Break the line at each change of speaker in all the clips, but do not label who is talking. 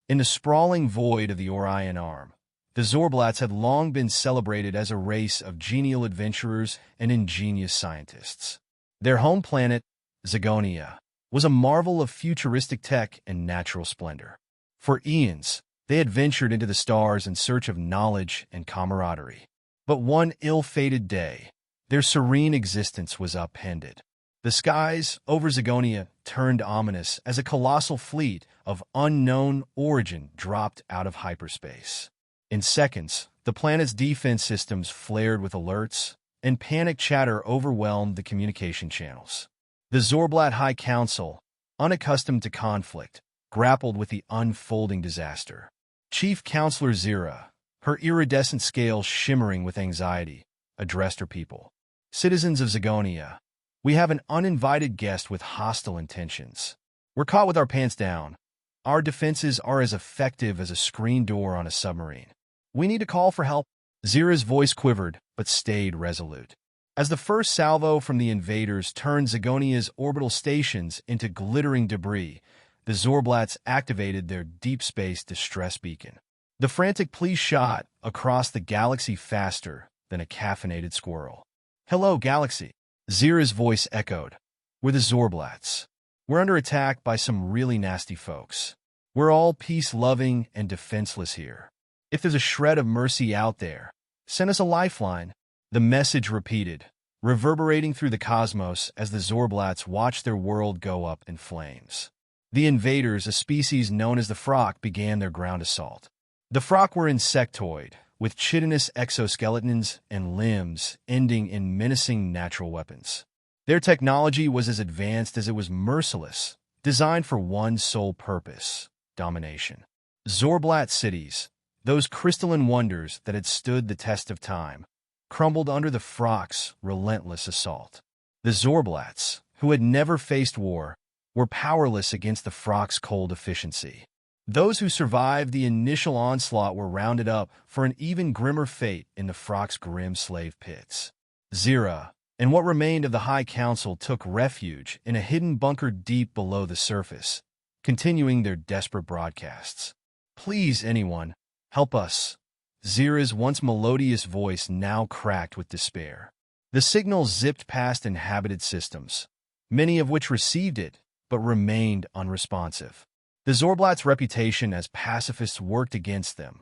In the sprawling void of the Orion Arm, the Zorblats had long been celebrated as a race of genial adventurers and ingenious scientists. Their home planet, Zogonia, was a marvel of futuristic tech and natural splendor. For eons, they had ventured into the stars in search of knowledge and camaraderie. But one ill-fated day, their serene existence was upended. The skies over Zogonia turned ominous as a colossal fleet of unknown origin dropped out of hyperspace. In seconds, the planet's defense systems flared with alerts, and panic chatter overwhelmed the communication channels. The Zorblat High Council, unaccustomed to conflict, grappled with the unfolding disaster. Chief Counselor Zira, her iridescent scales shimmering with anxiety, addressed her people. Citizens of Zogonia, we have an uninvited guest with hostile intentions. We're caught with our pants down. Our defenses are as effective as a screen door on a submarine. We need to call for help. Zira's voice quivered, but stayed resolute. As the first salvo from the invaders turned Zogonia's orbital stations into glittering debris, the Zorblats activated their deep space distress beacon. The frantic plea shot across the galaxy faster than a caffeinated squirrel. Hello, Galaxy. Zira's voice echoed. We're the Zorblats. We're under attack by some really nasty folks. We're all peace-loving and defenseless here. If there's a shred of mercy out there, send us a lifeline. The message repeated, reverberating through the cosmos as the Zorblats watched their world go up in flames. The invaders, a species known as the Frok, began their ground assault. The Frok were insectoid, with chitinous exoskeletons and limbs ending in menacing natural weapons. Their technology was as advanced as it was merciless, designed for one sole purpose: domination. Zorblat cities, those crystalline wonders that had stood the test of time, crumbled under the Frok's relentless assault. The Zorblats, who had never faced war, were powerless against the Frok's cold efficiency. Those who survived the initial onslaught were rounded up for an even grimmer fate in the Frok's grim slave pits. Zira and what remained of the High Council took refuge in a hidden bunker deep below the surface, continuing their desperate broadcasts. Please, anyone, help us. Zira's once melodious voice now cracked with despair. The signal zipped past inhabited systems, many of which received it but remained unresponsive. The Zorblats' reputation as pacifists worked against them.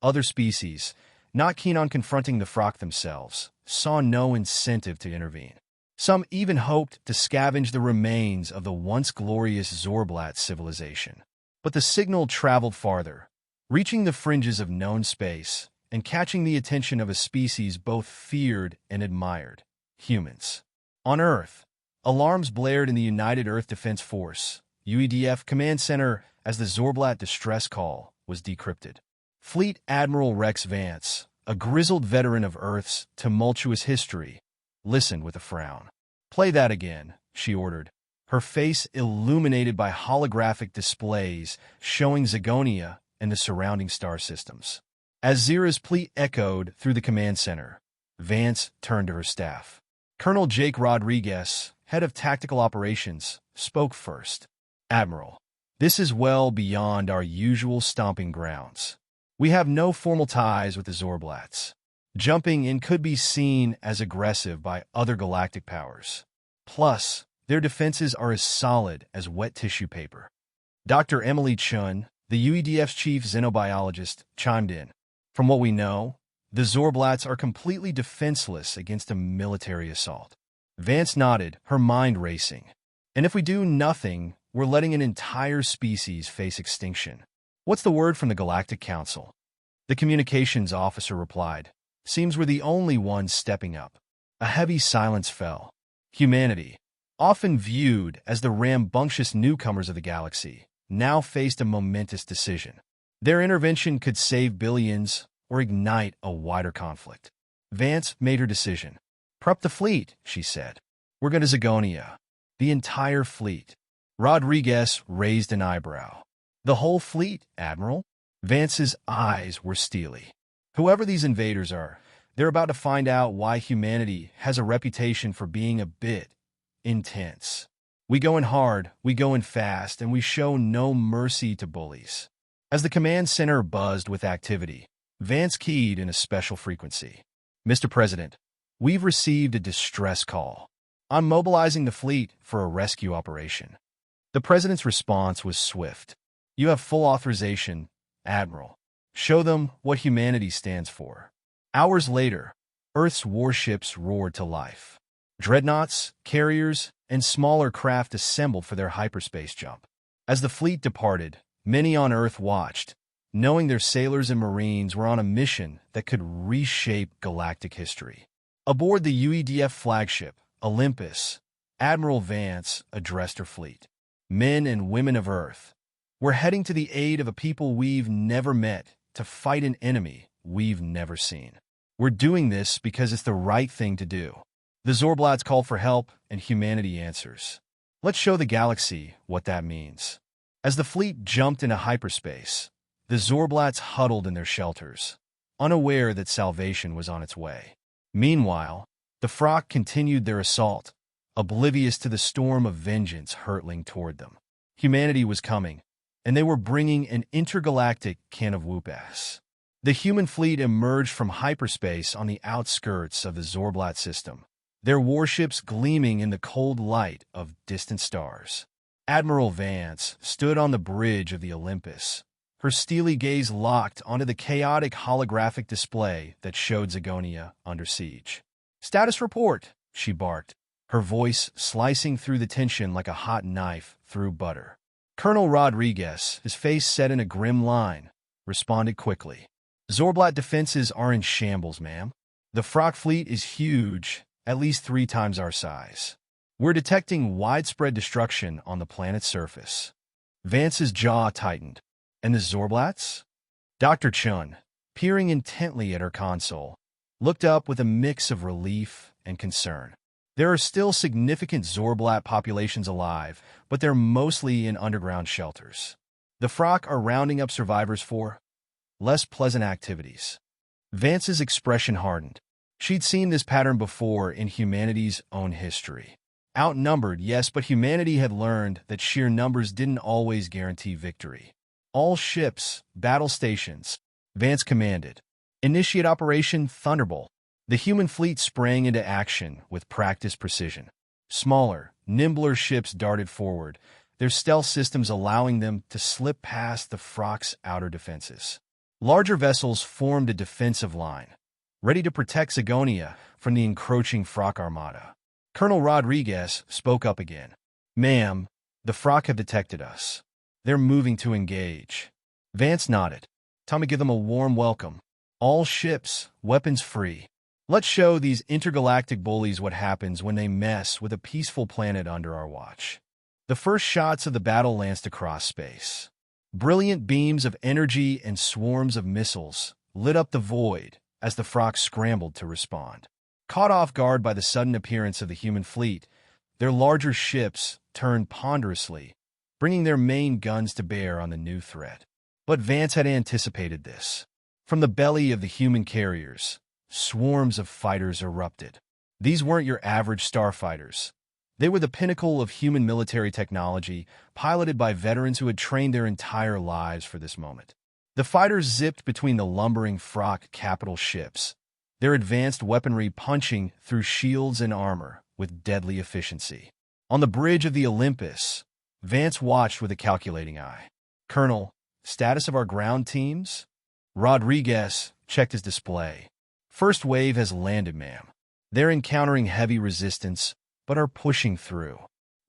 Other species, not keen on confronting the Frok themselves, saw no incentive to intervene. Some even hoped to scavenge the remains of the once glorious Zorblat civilization. But the signal traveled farther, reaching the fringes of known space and catching the attention of a species both feared and admired: humans. On Earth, alarms blared in the United Earth Defense Force, UEDF command center, as the Zorblat distress call was decrypted. Fleet Admiral Rex Vance, a grizzled veteran of Earth's tumultuous history, listened with a frown. "Play that again," she ordered, her face illuminated by holographic displays showing Zogonia and the surrounding star systems. As Zira's plea echoed through the command center, Vance turned to her staff. Colonel Jake Rodriguez, head of tactical operations, spoke first. "Admiral, this is well beyond our usual stomping grounds. We have no formal ties with the Zorblats. Jumping in could be seen as aggressive by other galactic powers. Plus, their defenses are as solid as wet tissue paper." Dr. Emily Chun, the UEDF's chief xenobiologist, chimed in. "From what we know, the Zorblats are completely defenseless against a military assault." Vance nodded, her mind racing. "And if we do nothing, we're letting an entire species face extinction. What's the word from the Galactic Council?" The communications officer replied, "Seems we're the only ones stepping up." A heavy silence fell. Humanity, often viewed as the rambunctious newcomers of the galaxy, now faced a momentous decision. Their intervention could save billions or ignite a wider conflict. Vance made her decision. "Prep the fleet," she said. "We're going to Zogonia. The entire fleet." Rodriguez raised an eyebrow. "The whole fleet, Admiral?" Vance's eyes were steely. "Whoever these invaders are, they're about to find out why humanity has a reputation for being a bit intense. We go in hard, we go in fast, and we show no mercy to bullies." As the command center buzzed with activity, Vance keyed in a special frequency. "Mr. President, we've received a distress call. I'm mobilizing the fleet for a rescue operation." The President's response was swift. "You have full authorization, Admiral. Show them what humanity stands for." Hours later, Earth's warships roared to life. Dreadnoughts, carriers, and smaller craft assembled for their hyperspace jump. As the fleet departed, many on Earth watched, knowing their sailors and Marines were on a mission that could reshape galactic history. Aboard the UEDF flagship, Olympus, Admiral Vance addressed her fleet. "Men and women of Earth, we're heading to the aid of a people we've never met to fight an enemy we've never seen. We're doing this because it's the right thing to do." The Zorblats call for help, and humanity answers. Let's show the galaxy what that means. As the fleet jumped into hyperspace, the Zorblats huddled in their shelters, unaware that salvation was on its way. Meanwhile, the Frok continued their assault, oblivious to the storm of vengeance hurtling toward them. Humanity was coming, and they were bringing an intergalactic can of whoop-ass. The human fleet emerged from hyperspace on the outskirts of the Zorblat system, their warships gleaming in the cold light of distant stars. Admiral Vance stood on the bridge of the Olympus, her steely gaze locked onto the chaotic holographic display that showed Zogonia under siege. "Status report," she barked, her voice slicing through the tension like a hot knife through butter. Colonel Rodriguez, his face set in a grim line, responded quickly. "Zorblat defenses are in shambles, ma'am. The Frok fleet is huge, at least 3 times our size. We're detecting widespread destruction on the planet's surface." Vance's jaw tightened. "And the Zorblats?" Dr. Chun, peering intently at her console, looked up with a mix of relief and concern. "There are still significant Zorblat populations alive, but they're mostly in underground shelters. The Frok are rounding up survivors for less pleasant activities." Vance's expression hardened. She'd seen this pattern before in humanity's own history. Outnumbered, yes, but humanity had learned that sheer numbers didn't always guarantee victory. "All ships, battle stations," Vance commanded. "Initiate Operation Thunderbolt." The human fleet sprang into action with practiced precision. Smaller, nimbler ships darted forward, their stealth systems allowing them to slip past the Frok's outer defenses. Larger vessels formed a defensive line, ready to protect Zogonia from the encroaching Frok armada. Colonel Rodriguez spoke up again. "Ma'am, the Frok have detected us. They're moving to engage." Vance nodded. "Time to give them a warm welcome. All ships, weapons free. Let's show these intergalactic bullies what happens when they mess with a peaceful planet under our watch." The first shots of the battle lanced across space. Brilliant beams of energy and swarms of missiles lit up the void as the Frok scrambled to respond. Caught off guard by the sudden appearance of the human fleet, their larger ships turned ponderously, bringing their main guns to bear on the new threat. But Vance had anticipated this. From the belly of the human carriers, swarms of fighters erupted. These weren't your average starfighters. They were the pinnacle of human military technology, piloted by veterans who had trained their entire lives for this moment. The fighters zipped between the lumbering Frok capital ships, their advanced weaponry punching through shields and armor with deadly efficiency. On the bridge of the Olympus, Vance watched with a calculating eye. "Colonel, status of our ground teams?" Rodriguez checked his display. "First wave has landed, ma'am. They're encountering heavy resistance, but are pushing through."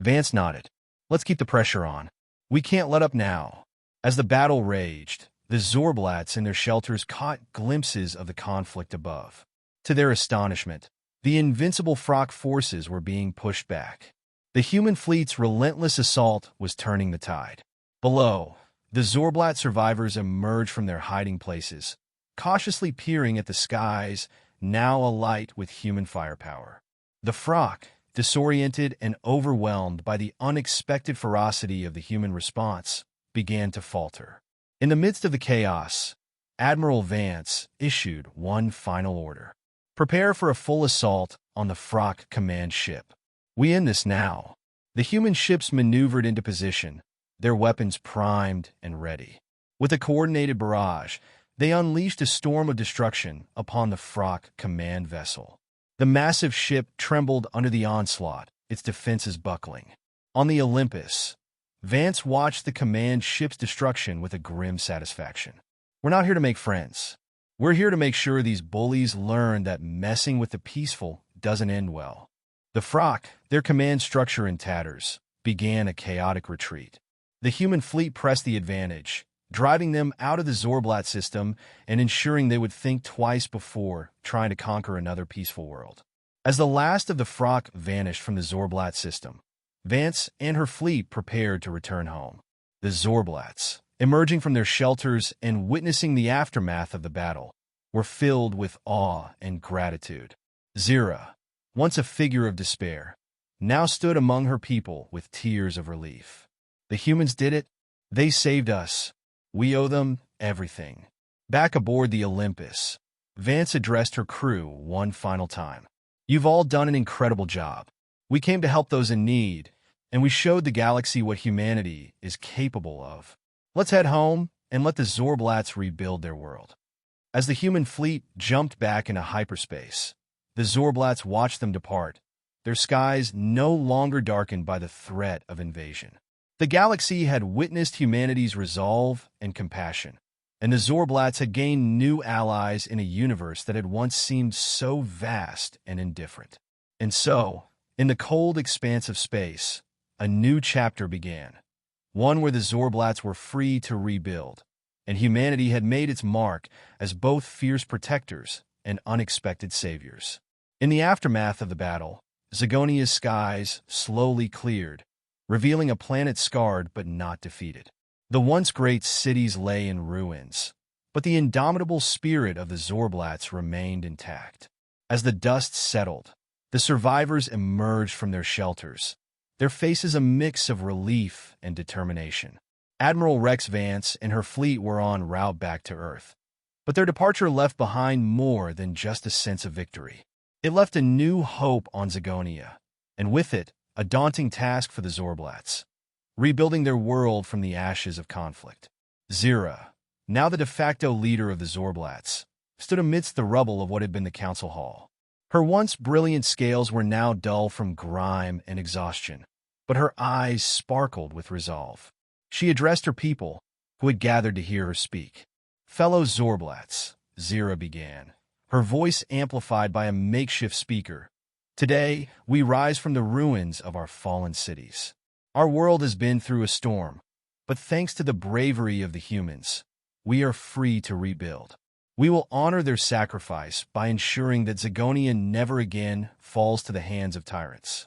Vance nodded. "Let's keep the pressure on. We can't let up now." As the battle raged, the Zorblats in their shelters caught glimpses of the conflict above. To their astonishment, the invincible Frok forces were being pushed back. The human fleet's relentless assault was turning the tide. Below, the Zorblat survivors emerged from their hiding places, cautiously peering at the skies, now alight with human firepower. The Frok, disoriented and overwhelmed by the unexpected ferocity of the human response, began to falter. In the midst of the chaos, Admiral Vance issued one final order. "Prepare for a full assault on the Frok command ship. We end this now." The human ships maneuvered into position, their weapons primed and ready. With a coordinated barrage, they unleashed a storm of destruction upon the Frok command vessel. The massive ship trembled under the onslaught, its defenses buckling. On the Olympus, Vance watched the command ship's destruction with a grim satisfaction. We're not here to make friends. We're here to make sure these bullies learn that messing with the peaceful doesn't end well. The Frok, their command structure in tatters, began a chaotic retreat. The human fleet pressed the advantage, driving them out of the Zorblat system and ensuring they would think twice before trying to conquer another peaceful world. As the last of the Frok vanished from the Zorblat system, Vance and her fleet prepared to return home. The Zorblats, emerging from their shelters and witnessing the aftermath of the battle, were filled with awe and gratitude. Zira, once a figure of despair, now stood among her people with tears of relief. The humans did it. They saved us. We owe them everything. Back aboard the Olympus, Vance addressed her crew one final time. You've all done an incredible job. We came to help those in need, and we showed the galaxy what humanity is capable of. Let's head home and let the Zorblats rebuild their world. As the human fleet jumped back into hyperspace, the Zorblats watched them depart, their skies no longer darkened by the threat of invasion. The galaxy had witnessed humanity's resolve and compassion, and the Zorblats had gained new allies in a universe that had once seemed so vast and indifferent. And so, in the cold expanse of space, a new chapter began, one where the Zorblats were free to rebuild, and humanity had made its mark as both fierce protectors and unexpected saviors. In the aftermath of the battle, Zogonia's skies slowly cleared, revealing a planet scarred but not defeated. The once great cities lay in ruins, but the indomitable spirit of the Zorblats remained intact. As the dust settled, the survivors emerged from their shelters, their faces a mix of relief and determination. Admiral Rex Vance and her fleet were en route back to Earth, but their departure left behind more than just a sense of victory. It left a new hope on Zogonia, and with it, a daunting task for the Zorblats, rebuilding their world from the ashes of conflict. Zira, now the de facto leader of the Zorblats, stood amidst the rubble of what had been the council hall. Her once brilliant scales were now dull from grime and exhaustion, but her eyes sparkled with resolve. She addressed her people, who had gathered to hear her speak. Fellow Zorblats, Zira began, her voice amplified by a makeshift speaker. Today, we rise from the ruins of our fallen cities. Our world has been through a storm, but thanks to the bravery of the humans, we are free to rebuild. We will honor their sacrifice by ensuring that Zogonia never again falls to the hands of tyrants.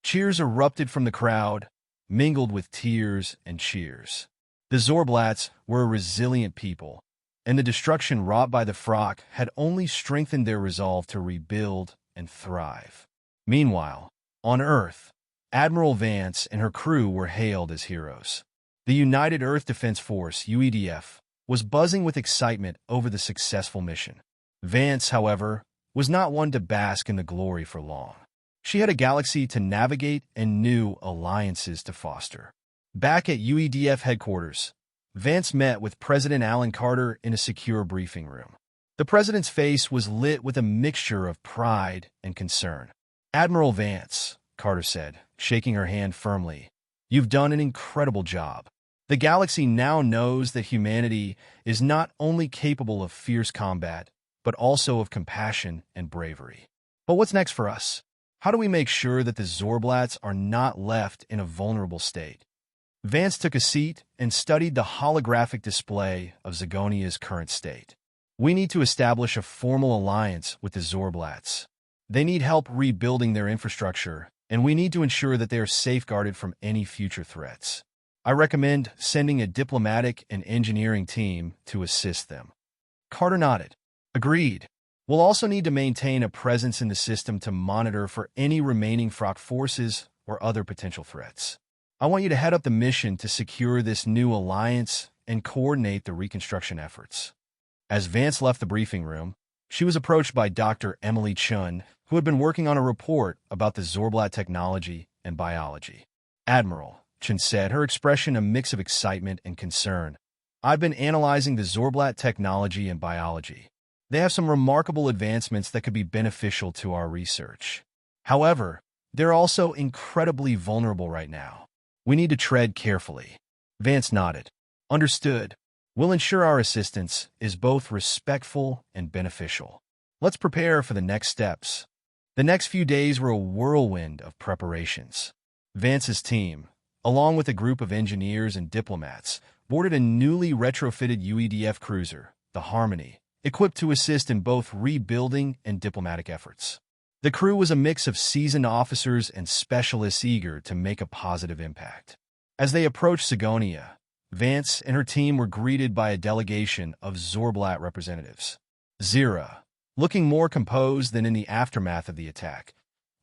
Cheers erupted from the crowd, mingled with tears and cheers. The Zorblats were a resilient people, and the destruction wrought by the Frok had only strengthened their resolve to rebuild and thrive. Meanwhile, on Earth, Admiral Vance and her crew were hailed as heroes. The United Earth Defense Force, UEDF, was buzzing with excitement over the successful mission. Vance, however, was not one to bask in the glory for long. She had a galaxy to navigate and new alliances to foster. Back at UEDF headquarters, Vance met with President Alan Carter in a secure briefing room. The president's face was lit with a mixture of pride and concern. Admiral Vance, Carter said, shaking her hand firmly, you've done an incredible job. The galaxy now knows that humanity is not only capable of fierce combat, but also of compassion and bravery. But what's next for us? How do we make sure that the Zorblats are not left in a vulnerable state? Vance took a seat and studied the holographic display of Zogonia's current state. We need to establish a formal alliance with the Zorblats. They need help rebuilding their infrastructure, and we need to ensure that they are safeguarded from any future threats. I recommend sending a diplomatic and engineering team to assist them. Carter nodded. Agreed. We'll also need to maintain a presence in the system to monitor for any remaining Frok forces or other potential threats. I want you to head up the mission to secure this new alliance and coordinate the reconstruction efforts. As Vance left the briefing room, she was approached by Dr. Emily Chun, who had been working on a report about the Zorblat technology and biology. Admiral, Chun said, her expression a mix of excitement and concern. I've been analyzing the Zorblat technology and biology. They have some remarkable advancements that could be beneficial to our research. However, they're also incredibly vulnerable right now. We need to tread carefully. Vance nodded. Understood. We'll ensure our assistance is both respectful and beneficial. Let's prepare for the next steps. The next few days were a whirlwind of preparations. Vance's team, along with a group of engineers and diplomats, boarded a newly retrofitted UEDF cruiser, the Harmony, equipped to assist in both rebuilding and diplomatic efforts. The crew was a mix of seasoned officers and specialists eager to make a positive impact. As they approached Zogonia, Vance and her team were greeted by a delegation of Zorblat representatives. Zira, looking more composed than in the aftermath of the attack,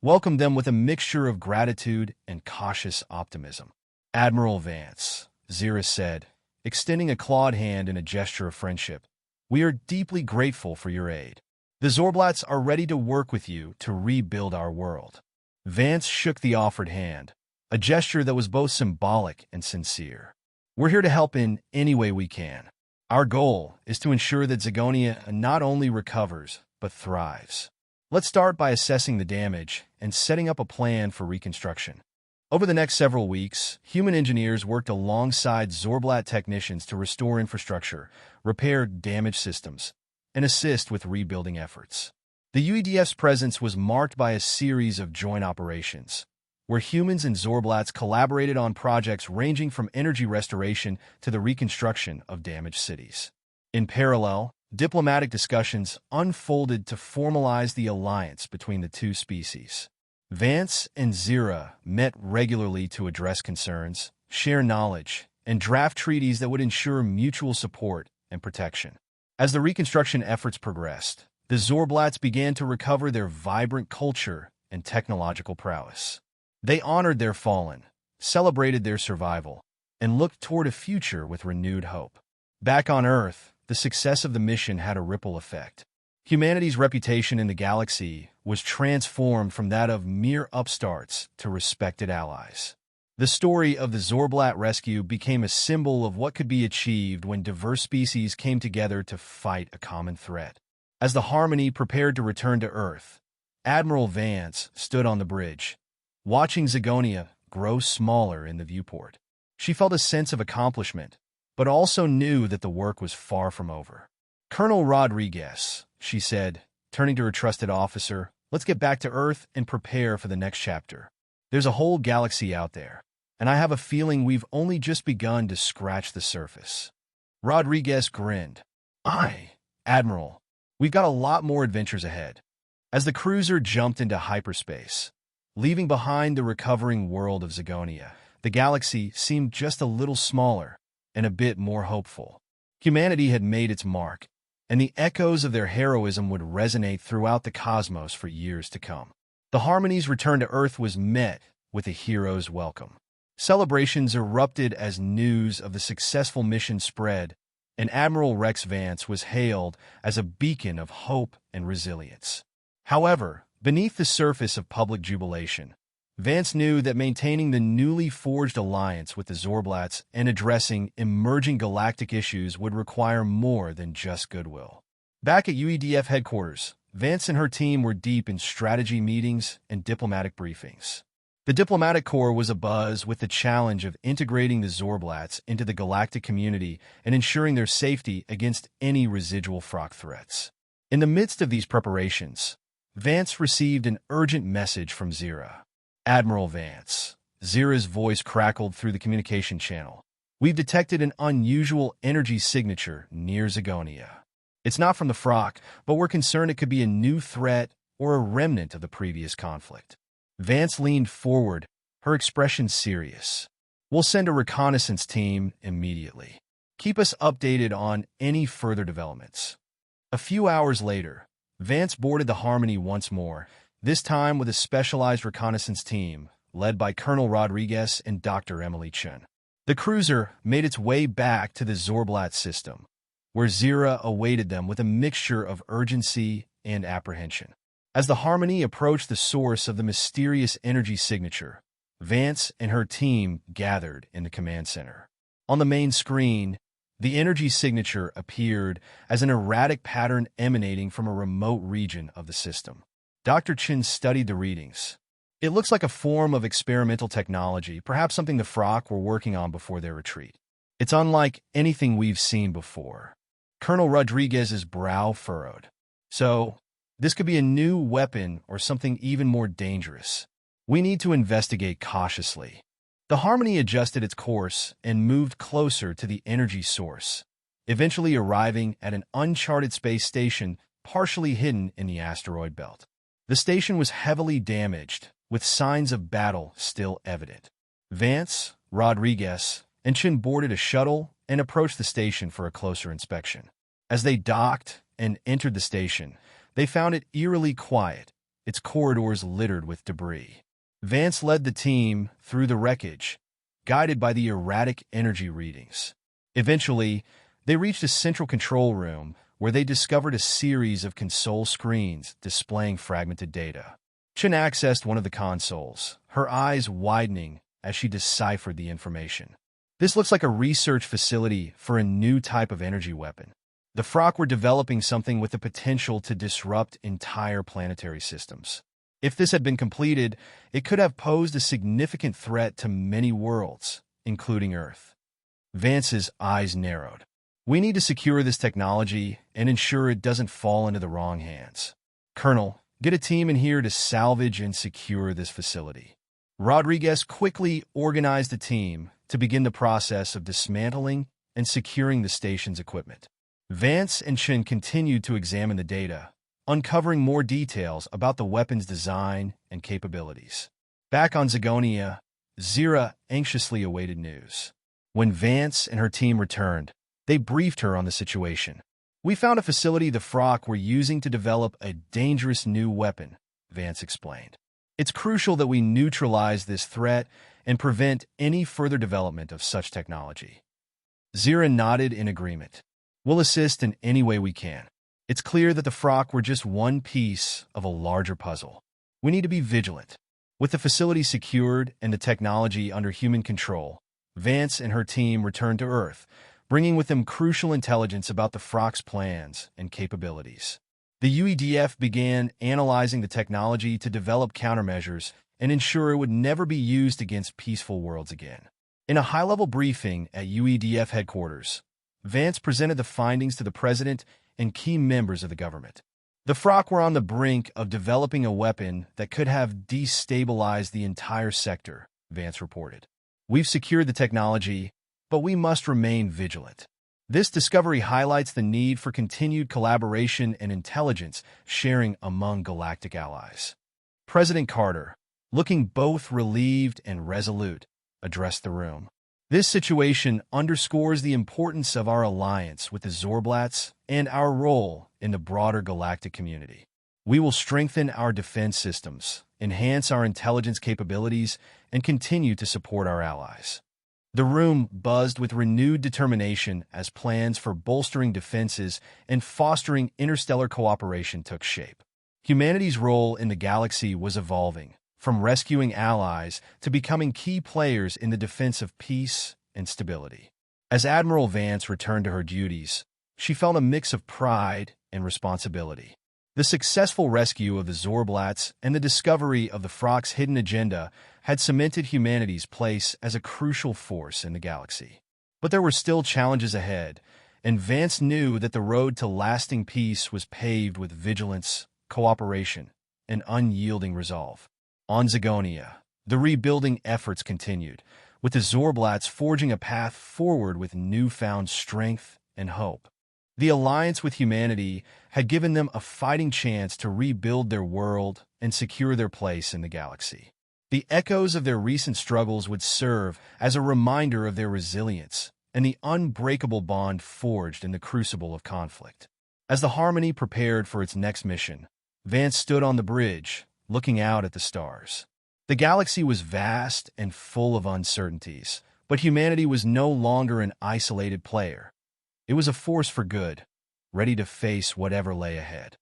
welcomed them with a mixture of gratitude and cautious optimism. Admiral Vance, Zira said, extending a clawed hand in a gesture of friendship, we are deeply grateful for your aid. The Zorblats are ready to work with you to rebuild our world. Vance shook the offered hand, a gesture that was both symbolic and sincere. We're here to help in any way we can. Our goal is to ensure that Zogonia not only recovers, but thrives. Let's start by assessing the damage and setting up a plan for reconstruction. Over the next several weeks, human engineers worked alongside Zorblat technicians to restore infrastructure, repair damaged systems, and assist with rebuilding efforts. The UEDF's presence was marked by a series of joint operations, where humans and Zorblats collaborated on projects ranging from energy restoration to the reconstruction of damaged cities. In parallel, diplomatic discussions unfolded to formalize the alliance between the two species. Vance and Zira met regularly to address concerns, share knowledge, and draft treaties that would ensure mutual support and protection. As the reconstruction efforts progressed, the Zorblats began to recover their vibrant culture and technological prowess. They honored their fallen, celebrated their survival, and looked toward a future with renewed hope. Back on Earth, the success of the mission had a ripple effect. Humanity's reputation in the galaxy was transformed from that of mere upstarts to respected allies. The story of the Zorblat rescue became a symbol of what could be achieved when diverse species came together to fight a common threat. As the Harmony prepared to return to Earth, Admiral Vance stood on the bridge, watching Zogonia grow smaller in the viewport. She felt a sense of accomplishment, but also knew that the work was far from over. Colonel Rodriguez, she said, turning to her trusted officer, let's get back to Earth and prepare for the next chapter. There's a whole galaxy out there, and I have a feeling we've only just begun to scratch the surface. Rodriguez grinned. Aye, Admiral, we've got a lot more adventures ahead. As the cruiser jumped into hyperspace, leaving behind the recovering world of Zogonia, the galaxy seemed just a little smaller and a bit more hopeful. Humanity had made its mark, and the echoes of their heroism would resonate throughout the cosmos for years to come. The Harmony's return to Earth was met with a hero's welcome. Celebrations erupted as news of the successful mission spread, and Admiral Rex Vance was hailed as a beacon of hope and resilience. However, beneath the surface of public jubilation, Vance knew that maintaining the newly forged alliance with the Zorblats and addressing emerging galactic issues would require more than just goodwill. Back at UEDF headquarters, Vance and her team were deep in strategy meetings and diplomatic briefings. The diplomatic corps was abuzz with the challenge of integrating the Zorblats into the galactic community and ensuring their safety against any residual Frok threats. In the midst of these preparations, Vance received an urgent message from Zira. Admiral Vance, Zira's voice crackled through the communication channel. We've detected an unusual energy signature near Zogonia. It's not from the Frok, but we're concerned it could be a new threat or a remnant of the previous conflict. Vance leaned forward, her expression serious. We'll send a reconnaissance team immediately. Keep us updated on any further developments. A few hours later, Vance boarded the Harmony once more, this time with a specialized reconnaissance team led by Colonel Rodriguez and Dr. Emily Chen. The cruiser made its way back to the Zorblat system, where Zira awaited them with a mixture of urgency and apprehension. As the Harmony approached the source of the mysterious energy signature, Vance and her team gathered in the command center. On the main screen, The energy signature appeared as an erratic pattern emanating from a remote region of the system. Dr. Chin studied the readings. It looks like a form of experimental technology, perhaps something the Frok were working on before their retreat. It's unlike anything we've seen before. Colonel Rodriguez's brow furrowed. So, this could be a new weapon or something even more dangerous. We need to investigate cautiously. The Harmony adjusted its course and moved closer to the energy source, eventually arriving at an uncharted space station partially hidden in the asteroid belt. The station was heavily damaged, with signs of battle still evident. Vance, Rodriguez, and Chin boarded a shuttle and approached the station for a closer inspection. As they docked and entered the station, they found it eerily quiet, its corridors littered with debris. Vance led the team through the wreckage, guided by the erratic energy readings. Eventually, they reached a central control room where they discovered a series of console screens displaying fragmented data. Chin accessed one of the consoles, her eyes widening as she deciphered the information. This looks like a research facility for a new type of energy weapon. The Frok were developing something with the potential to disrupt entire planetary systems. If this had been completed, it could have posed a significant threat to many worlds, including Earth. Vance's eyes narrowed. We need to secure this technology and ensure it doesn't fall into the wrong hands. Colonel, get a team in here to salvage and secure this facility. Rodriguez quickly organized a team to begin the process of dismantling and securing the station's equipment. Vance and Chin continued to examine the data, uncovering more details about the weapon's design and capabilities. Back on Zogonia, Zira anxiously awaited news. When Vance and her team returned, they briefed her on the situation. We found a facility the Frok were using to develop a dangerous new weapon, Vance explained. It's crucial that we neutralize this threat and prevent any further development of such technology. Zira nodded in agreement. We'll assist in any way we can. It's clear that the Frok were just one piece of a larger puzzle. We need to be vigilant. With the facility secured and the technology under human control, Vance and her team returned to Earth, bringing with them crucial intelligence about the Frok's plans and capabilities. The UEDF began analyzing the technology to develop countermeasures and ensure it would never be used against peaceful worlds again. In a high-level briefing at UEDF headquarters, Vance presented the findings to the President and key members of the government. The Frok were on the brink of developing a weapon that could have destabilized the entire sector, Vance reported. We've secured the technology, but we must remain vigilant. This discovery highlights the need for continued collaboration and intelligence sharing among galactic allies. President Carter, looking both relieved and resolute, addressed the room. This situation underscores the importance of our alliance with the Zorblats and our role in the broader galactic community. We will strengthen our defense systems, enhance our intelligence capabilities, and continue to support our allies. The room buzzed with renewed determination as plans for bolstering defenses and fostering interstellar cooperation took shape. Humanity's role in the galaxy was evolving, from rescuing allies to becoming key players in the defense of peace and stability. As Admiral Vance returned to her duties, she felt a mix of pride and responsibility. The successful rescue of the Zorblats and the discovery of the Frok's hidden agenda had cemented humanity's place as a crucial force in the galaxy. But there were still challenges ahead, and Vance knew that the road to lasting peace was paved with vigilance, cooperation, and unyielding resolve. On Zogonia, the rebuilding efforts continued, with the Zorblats forging a path forward with newfound strength and hope. The alliance with humanity had given them a fighting chance to rebuild their world and secure their place in the galaxy. The echoes of their recent struggles would serve as a reminder of their resilience and the unbreakable bond forged in the crucible of conflict. As the Harmony prepared for its next mission, Vance stood on the bridge, looking out at the stars. The galaxy was vast and full of uncertainties, but humanity was no longer an isolated player. It was a force for good, ready to face whatever lay ahead.